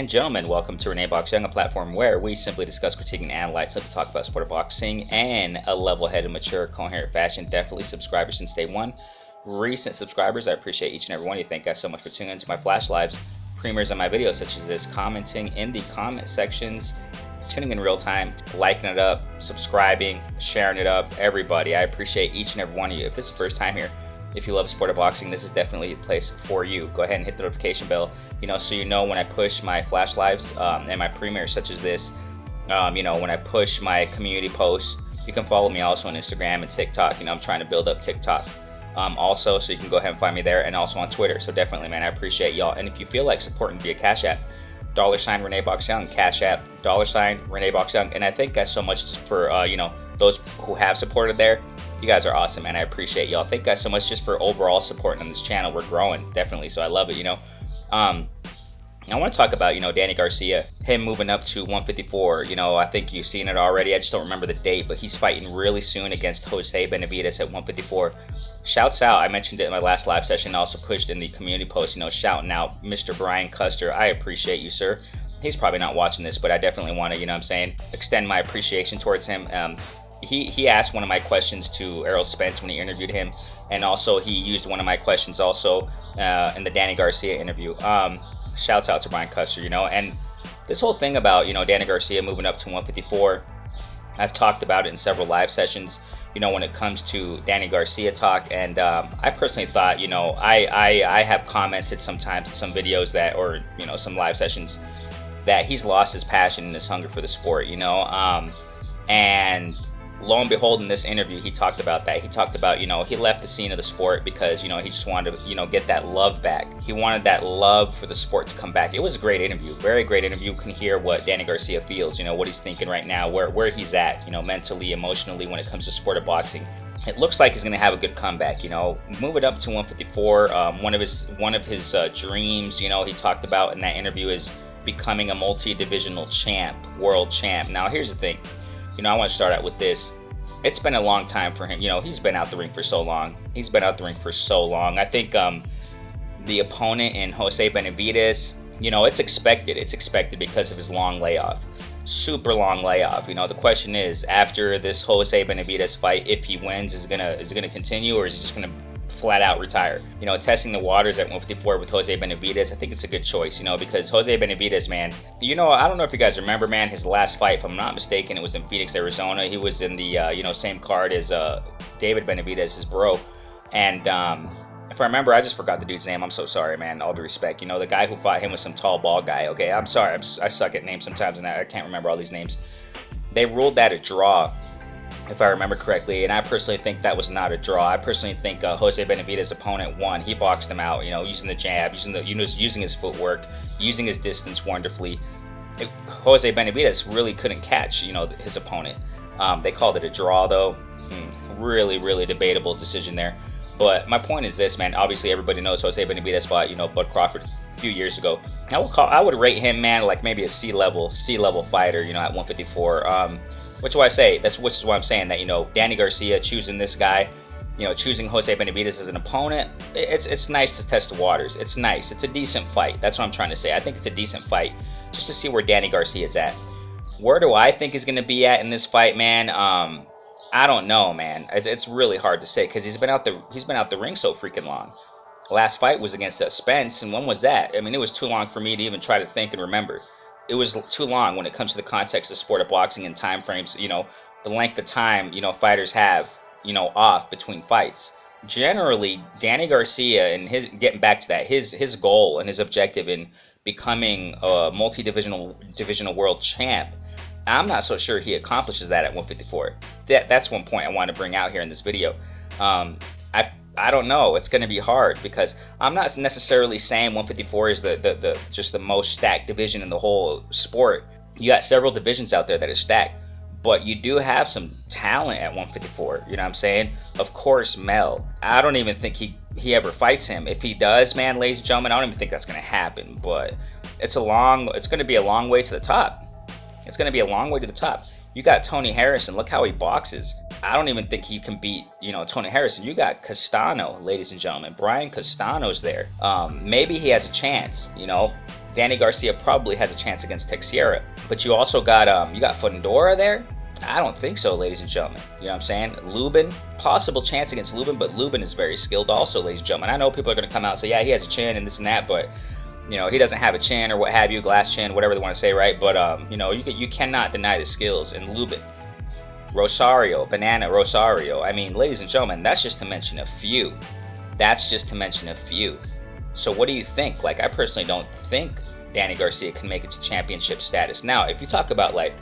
and gentlemen, welcome to Renee Box Young, a platform where we simply discuss, critique, and analyze, simply talk about sport of boxing in a level-headed, mature, coherent fashion. Definitely subscribers since day one. Recent subscribers, I appreciate each and every one of you. Thank you guys so much for tuning into my flash lives, premieres on my videos such as this, commenting in the comment sections, tuning in real time, liking it up, subscribing, sharing it up. Everybody, I appreciate each and every one of you. If this is the first time here, if you love sport of boxing, this is definitely a place for you. Go ahead and hit the notification bell, so you know when I push my flash lives and my premieres such as this. When I push my community posts, you can follow me also on Instagram and TikTok. I'm trying to build up TikTok also, so you can go ahead and find me there, and also on Twitter. So definitely, man, I appreciate y'all. And if you feel like supporting via Cash App, $ Renee Box Young, Cash App, $ Renee Box Young. And I thank guys so much for those who have supported there. You guys are awesome, and I appreciate y'all. Thank you guys so much just for overall supporting on this channel. We're growing, definitely, so I love it. I want to talk about Danny Garcia, him moving up to 154. I think you've seen it already. I just don't remember the date, but he's fighting really soon against Jose Benavidez at 154. Shouts out, I mentioned it in my last live session, also pushed in the community post, shouting out Mr. Brian Custer. I appreciate you, sir. He's probably not watching this, but I definitely want to, extend my appreciation towards him. He asked one of my questions to Errol Spence when he interviewed him, and also he used one of my questions also in the Danny Garcia interview. Shouts out to Brian Custer, and this whole thing about Danny Garcia moving up to 154, I've talked about it in several live sessions, when it comes to Danny Garcia talk, and I personally thought, I have commented sometimes in some videos that, or some live sessions, that he's lost his passion and his hunger for the sport, and lo and behold, in this interview, he talked about that. He talked about, he left the scene of the sport because, he just wanted to, get that love back. He wanted that love for the sport to come back. It was a great interview, very great interview. You can hear what Danny Garcia feels, what he's thinking right now, where he's at, mentally, emotionally when it comes to sport of boxing. It looks like he's going to have a good comeback, move it up to 154. One of his dreams, he talked about in that interview is becoming a multi-divisional champ, world champ. Now, here's the thing. I want to start out with this. It's been a long time for him. He's been out the ring for so long. I think the opponent in Jose Benavidez, it's expected. It's expected because of his long layoff. Super long layoff. The question is, after this Jose Benavidez fight, if he wins, is it gonna continue, or is he just gonna flat out retire? Testing the waters at 154 with Jose Benavidez, I think it's a good choice, because Jose Benavidez, man, I don't know if you guys remember, man, his last fight, if I'm not mistaken, it was in Phoenix, Arizona. He was in the same card as David Benavidez, his bro, and if I remember, I just forgot the dude's name. I'm so sorry, man. All due respect, the guy who fought him was some tall, bald guy. Okay, I'm sorry, I suck at names sometimes, and I can't remember all these names. They ruled that a draw, if I remember correctly, and I personally think that was not a draw. I personally think Jose Benavidez's opponent won. He boxed him out, using the jab, using his footwork, using his distance wonderfully. Jose Benavidez really couldn't catch, his opponent. They called it a draw, though. Really, really debatable decision there. But my point is this, man. Obviously, everybody knows Jose Benavidez fought, Bud Crawford a few years ago. I would rate him, man, like maybe a C-level fighter, at 154. Which is why I'm saying that, Danny Garcia choosing this guy, choosing Jose Benavidez as an opponent, it's nice to test the waters. It's nice. It's a decent fight. That's what I'm trying to say. I think it's a decent fight just to see where Danny Garcia is at. Where do I think he's going to be at in this fight, man? I don't know, man. It's really hard to say because he's been out the ring so freaking long. The last fight was against Spence, and when was that? I mean, it was too long for me to even try to think and remember. It was too long when it comes to the context of sport of boxing and time frames, the length of time, fighters have, off between fights. Generally, Danny Garcia, and divisional goal and his objective in becoming a divisional world champ, I'm not so sure he accomplishes that at 154. That's one point I want to bring out here in this video. I don't know. It's going to be hard because I'm not necessarily saying 154 is just the most stacked division in the whole sport. You got several divisions out there that are stacked, but you do have some talent at 154. You know what I'm saying? Of course, Mel. I don't even think he ever fights him. If he does, man, ladies and gentlemen, I don't even think that's going to happen. But it's going to be a long way to the top. It's going to be a long way to the top. You got Tony Harrison. Look how he boxes. I don't even think he can beat, Tony Harrison. You got Castano, ladies and gentlemen. Brian Castano's there. Maybe he has a chance, Danny Garcia probably has a chance against Teixeira. But you also got Fundora there. I don't think so, ladies and gentlemen. You know what I'm saying? Lubin, possible chance against Lubin, but Lubin is very skilled also, ladies and gentlemen. I know people are going to come out and say, yeah, he has a chin and this and that, but you know, he doesn't have a chin or what have you, glass chin, whatever they want to say, right? But you know, you cannot deny the skills in Lubin. Rosario, Banana Rosario. I mean, ladies and gentlemen, that's just to mention a few. That's just to mention a few. So what do you think? Like, I personally don't think Danny Garcia can make it to championship status. Now, if you talk about, like,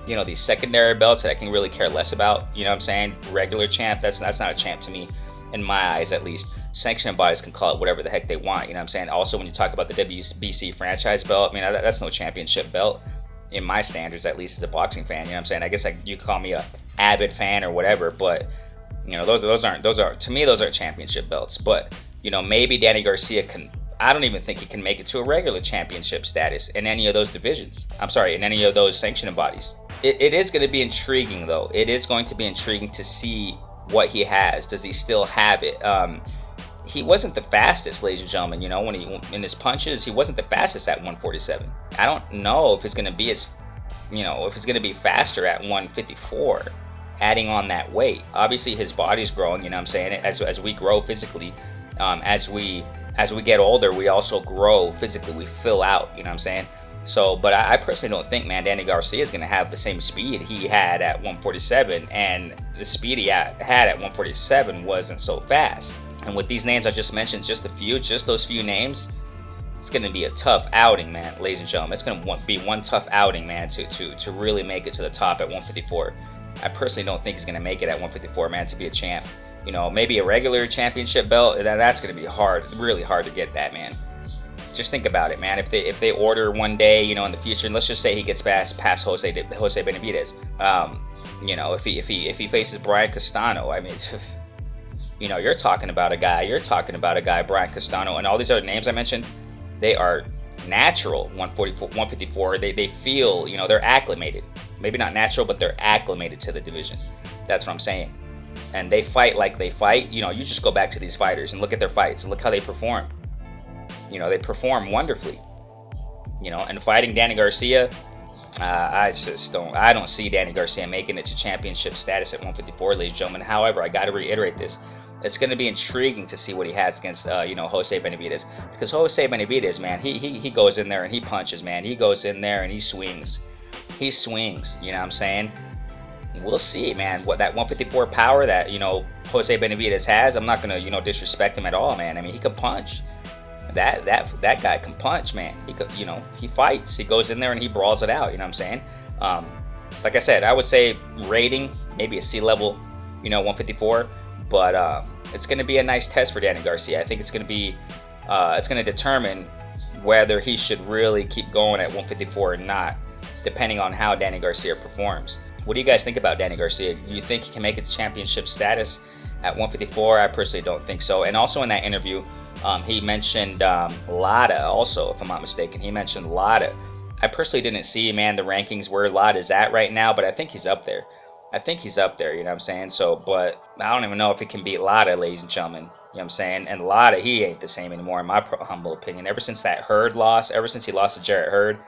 you know, these secondary belts that I can really care less about, you know what I'm saying? Regular champ, that's not a champ to me, in my eyes at least. Sanctioning bodies can call it whatever the heck they want, you know what I'm saying? Also, when you talk about the WBC franchise belt, I mean, that's no championship belt in my standards, at least as a boxing fan, you know what I'm saying? I guess you call me a avid fan or whatever, but you know, those aren't to me, those aren't championship belts. But you know, maybe Danny Garcia can. I don't even think he can make it to a regular championship status in any of those divisions. I'm sorry, in any of those sanctioning bodies. It is going to be intriguing, though. It is going to be intriguing to see what he has. Does he still have it? He wasn't the fastest, ladies and gentlemen. You know, when in his punches, he wasn't the fastest at 147. I don't know if it's going to be if it's going to be faster at 154, adding on that weight. Obviously, his body's growing. You know what I'm saying? As we grow physically, as we get older, we also grow physically. We fill out. You know what I'm saying? So, but I personally don't think, man, Danny Garcia is going to have the same speed he had at 147, and the speed he had at 147 wasn't so fast. And with these names I just mentioned, just those few names, it's going to be a tough outing, man, ladies and gentlemen. It's going to be one tough outing, man, to really make it to the top at 154. I personally don't think he's going to make it at 154, man, to be a champ. You know, maybe a regular championship belt, that's going to be hard, really hard to get that, man. Just think about it, man. If they order one day, you know, in the future, and let's just say he gets past Jose Benavidez, you know, if he faces Brian Castano, I mean, you know, you're talking about a guy, Brian Castano, and all these other names I mentioned, they are natural 154. They feel, you know, they're acclimated. Maybe not natural, but they're acclimated to the division. That's what I'm saying. And they fight like they fight. You know, you just go back to these fighters and look at their fights and look how they perform. You know, they perform wonderfully. You know, and fighting Danny Garcia, I don't see Danny Garcia making it to championship status at 154, ladies and gentlemen. However, I got to reiterate this. It's going to be intriguing to see what he has against, you know, Jose Benavidez. Because Jose Benavidez, man, he goes in there and he punches, man. He goes in there and he swings. He swings, you know what I'm saying? We'll see, man, what that 154 power that, you know, Jose Benavidez has. I'm not going to, you know, disrespect him at all, man. I mean, he can punch. That guy can punch, man. He could, you know, he fights. He goes in there and he brawls it out, you know what I'm saying? Like I said, I would say rating, maybe a C level, you know, 154. But it's going to be a nice test for Danny Garcia. I think it's going to be, it's going to determine whether he should really keep going at 154 or not, depending on how Danny Garcia performs. What do you guys think about Danny Garcia? Do you think he can make it to championship status at 154? I personally don't think so. And also in that interview, he mentioned Lada also, if I'm not mistaken. He mentioned Lada. I personally didn't see, man, the rankings where Lada's at right now, but I think he's up there. You know what I'm saying? So, but I don't even know if he can beat Lada, ladies and gentlemen. You know what I'm saying? And Lada, he ain't the same anymore, in my humble opinion. Ever since that Hurd loss, ever since he lost to Jarrett Hurd,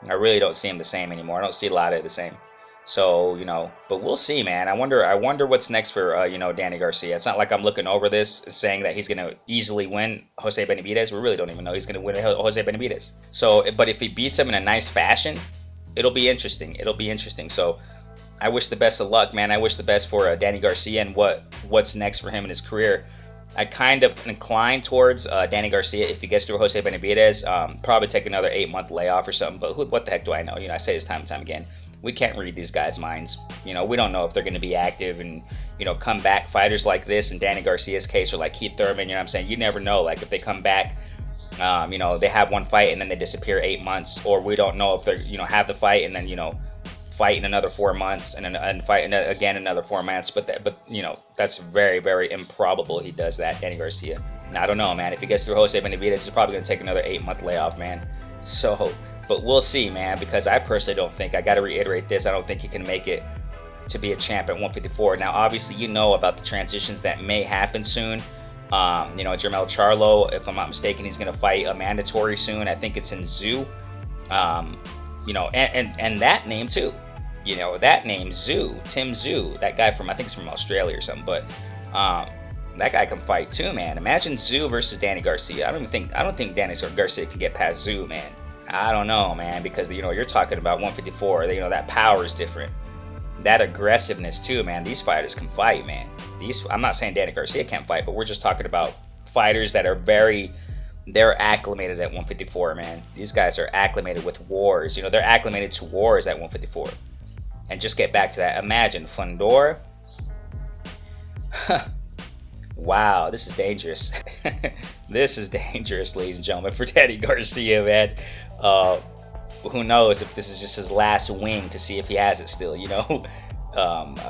I really don't see him the same anymore. I don't see Lada the same. So, you know, but we'll see, man. I wonder what's next for, you know, Danny Garcia. It's not like I'm looking over this and saying that he's going to easily win Jose Benavidez. We really don't even know he's going to win Jose Benavidez. So, but if he beats him in a nice fashion, it'll be interesting. So, I wish the best of luck, man. I wish the best for Danny Garcia and what's next for him in his career. I kind of incline towards Danny Garcia if he gets through Jose Benavidez. Probably take another 8-month layoff or something. But what the heck do I know? You know, I say this time and time again. We can't read these guys' minds. You know, we don't know if they're going to be active and, you know, come back. Fighters like this in Danny Garcia's case, or like Keith Thurman, you know what I'm saying? You never know. Like, if they come back, you know, they have one fight and then they disappear 8 months. Or we don't know if they're, you know, have the fight and then, you know, fight in another 4 months and fight again another 4 months. But you know, that's very, very improbable he does that, Danny Garcia. Now, I don't know, man. If he gets through Jose Benavidez, he's probably going to take another 8-month layoff, man. So, but we'll see, man, because I personally don't think, I got to reiterate this, I don't think he can make it to be a champ at 154. Now, obviously, you know about the transitions that may happen soon. Jermell Charlo, if I'm not mistaken, he's going to fight a mandatory soon. I think it's in Zoo. Um, and that name too. That name Zoo, Tim Zoo, that guy from, I think he's from Australia or something, but that guy can fight too, man. Imagine Zoo versus Danny Garcia. I don't think Danny Garcia can get past Zoo, man. I don't know, man, because you're talking about 154. That power is different. That aggressiveness too, man. These fighters can fight, man. I'm not saying Danny Garcia can't fight, but we're just talking about fighters that are they're acclimated at 154, man. These guys are acclimated with wars. They're acclimated to wars at 154. And just get back to that. Imagine Fundora. Wow, this is dangerous. This is dangerous, ladies and gentlemen, for Danny Garcia, man. Who knows if this is just his last wing to see if he has it still,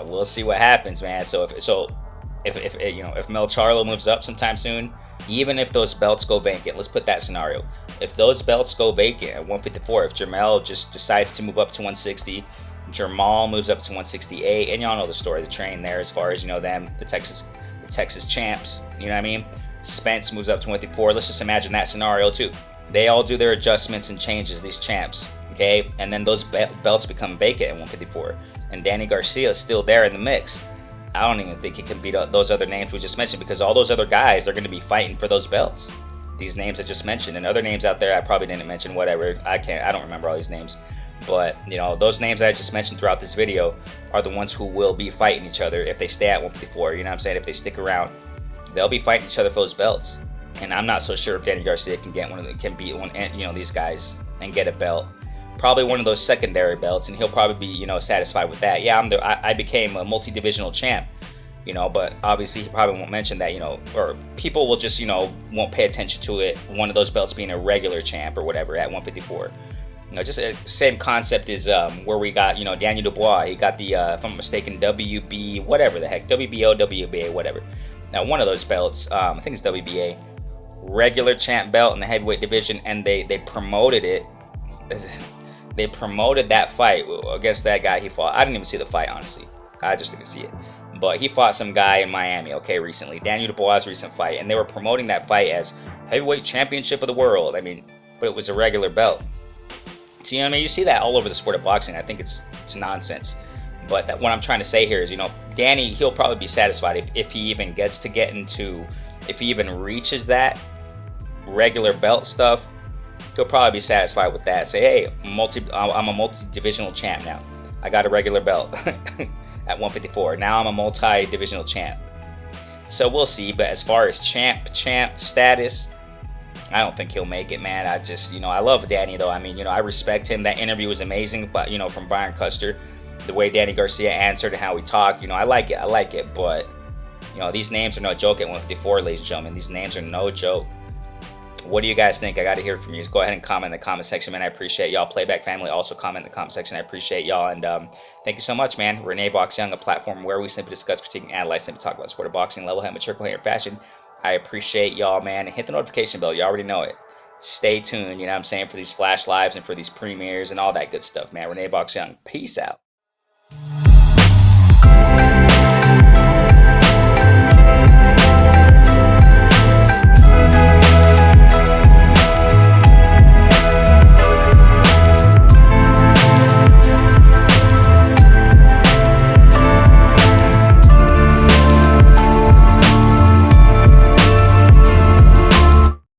we'll see what happens, man. So if Mel Charlo moves up sometime soon, even if those belts go vacant, let's put that scenario. If those belts go vacant at 154, if Jermell just decides to move up to 160, Jermall moves up to 168, and y'all know the story, the train there as far as them, the Texas champs, you know what I mean? Spence moves up to 154. Let's just imagine that scenario too. They all do their adjustments and changes, these champs, okay? And then those belts become vacant at 154. And Danny Garcia is still there in the mix. I don't even think he can beat those other names we just mentioned, because all those other guys are going to be fighting for those belts. These names I just mentioned, and other names out there I probably didn't mention, whatever. I don't remember all these names. But, those names I just mentioned throughout this video are the ones who will be fighting each other if they stay at 154. You know what I'm saying? If they stick around, they'll be fighting each other for those belts. And I'm not so sure if Danny Garcia can beat one, these guys and get a belt. Probably one of those secondary belts, and he'll probably be, satisfied with that. Yeah, I became a multi-divisional champ, but obviously he probably won't mention that, or people will just, won't pay attention to it. One of those belts being a regular champ or whatever at 154. Just same concept is where we got, Daniel Dubois. He got the, if I'm mistaken, WB, whatever the heck, WBO, WBA, whatever. Now, one of those belts, I think it's WBA, regular champ belt in the heavyweight division, and they promoted it. They promoted that fight against that guy he fought. I didn't even see the fight, honestly. I just didn't see it. But he fought some guy in Miami, okay, recently. Daniel Dubois' recent fight. And they were promoting that fight as heavyweight championship of the world. I mean, but it was a regular belt. So, you know what I mean? You see that all over the sport of boxing. I think it's nonsense. But what I'm trying to say here is, Danny, he'll probably be satisfied if he even if he even reaches that regular belt stuff. He'll probably be satisfied with that. Say, hey, I'm a multi-divisional champ now. I got a regular belt at 154. Now I'm a multi-divisional champ. So we'll see. But as far as champ status, I don't think he'll make it, man. I just, I love Danny, though. I mean, I respect him. That interview was amazing, but, from Brian Custer, the way Danny Garcia answered and how he talked, I like it. But, these names are no joke at 154, ladies and gentlemen. These names are no joke. What do you guys think? I got to hear from you. Go ahead and comment in the comment section, man. I appreciate y'all. Playback family, also comment in the comment section. I appreciate y'all. And thank you so much, man. Renee Box Young, a platform where we simply discuss, critique, and analyze, simply talk about sport of boxing, level head, mature, coherent fashion. I appreciate y'all, man. And hit the notification bell. You already know it. Stay tuned, for these flash lives and for these premieres and all that good stuff, man. Renee Box Young. Peace out.